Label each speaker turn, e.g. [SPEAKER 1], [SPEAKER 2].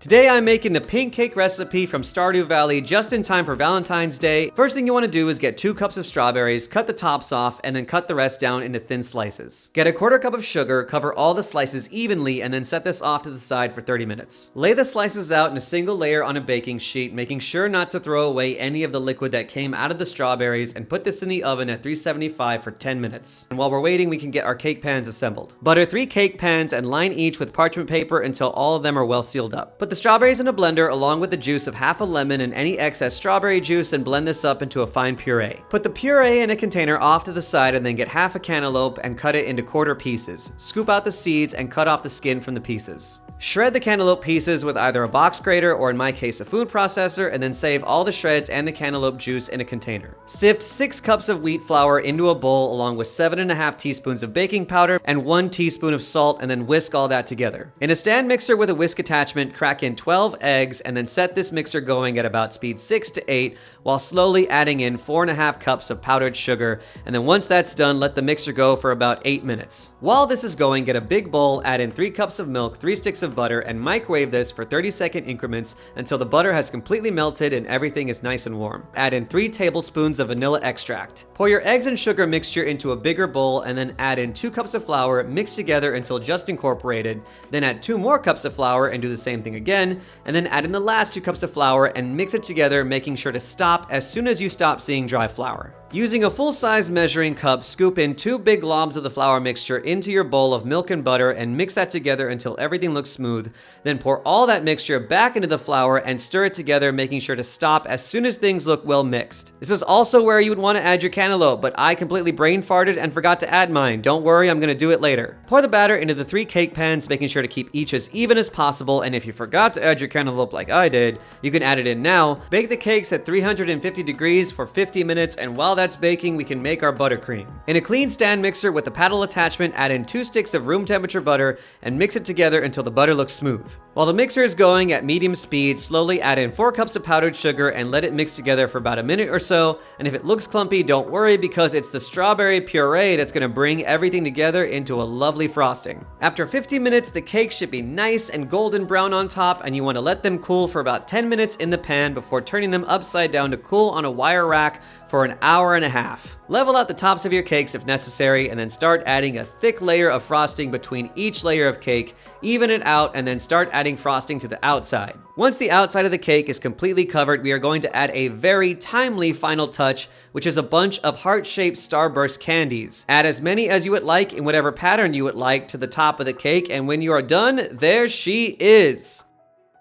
[SPEAKER 1] Today I'm making the pink cake recipe from Stardew Valley just in time for Valentine's Day. First thing you want to do is get 2 cups of strawberries, cut the tops off, and then cut the rest down into thin slices. Get a 1/4 cup of sugar, cover all the slices evenly, and then set this off to the side for 30 minutes. Lay the slices out in a single layer on a baking sheet, making sure not to throw away any of the liquid that came out of the strawberries, and put this in the oven at 375 for 10 minutes. And while we're waiting, we can get our cake pans assembled. Butter 3 cake pans and line each with parchment paper until all of them are well sealed up. Put the strawberries in a blender along with the juice of half a lemon and any excess strawberry juice and blend this up into a fine puree. Put the puree in a container off to the side and then get half a cantaloupe and cut it into 1/4 pieces. Scoop out the seeds and cut off the skin from the pieces. Shred the cantaloupe pieces with either a box grater or in my case a food processor, and then save all the shreds and the cantaloupe juice in a container. Sift 6 cups of wheat flour into a bowl along with 7.5 teaspoons of baking powder and 1 teaspoon of salt, and then whisk all that together. In a stand mixer with a whisk attachment, crack in 12 eggs and then set this mixer going at about speed 6 to 8 while slowly adding in 4.5 cups of powdered sugar, and then once that's done, let the mixer go for about 8 minutes. While this is going, get a big bowl, add in 3 cups of milk, 3 sticks of butter, and microwave this for 30-second increments until the butter has completely melted and everything is nice and warm. Add in 3 tablespoons of vanilla extract. Pour your eggs and sugar mixture into a bigger bowl and then add in 2 cups of flour, mix together until just incorporated. Then add 2 more cups of flour and do the same thing again, and then add in the last 2 cups of flour and mix it together, making sure to stop as soon as you stop seeing dry flour. Using a full-size measuring cup, scoop in 2 big globs of the flour mixture into your bowl of milk and butter and mix that together until everything looks smooth. Then pour all that mixture back into the flour and stir it together, making sure to stop as soon as things look well mixed. This is also where you would want to add your cantaloupe, but I completely brain farted and forgot to add mine. Don't worry, I'm going to do it later. Pour the batter into the 3 cake pans, making sure to keep each as even as possible, and if you forgot to add your cantaloupe like I did, you can add it in now. Bake the cakes at 350 degrees for 50 minutes, and while that's baking, we can make our buttercream. In a clean stand mixer with a paddle attachment, add in 2 sticks of room temperature butter and mix it together until the butter looks smooth. While the mixer is going at medium speed, slowly add in 4 cups of powdered sugar and let it mix together for about a minute or so, and if it looks clumpy, don't worry because it's the strawberry puree that's going to bring everything together into a lovely frosting. After 50 minutes, the cake should be nice and golden brown on top, and you want to let them cool for about 10 minutes in the pan before turning them upside down to cool on a wire rack for an hour and a half. Level out the tops of your cakes if necessary, and then start adding a thick layer of frosting between each layer of cake. Even it out, and then start adding frosting to the outside. Once the outside of the cake is completely covered, we are going to add a very timely final touch, which is a bunch of heart-shaped starburst candies. Add as many as you would like in whatever pattern you would like to the top of the cake, and when you are done, there she is.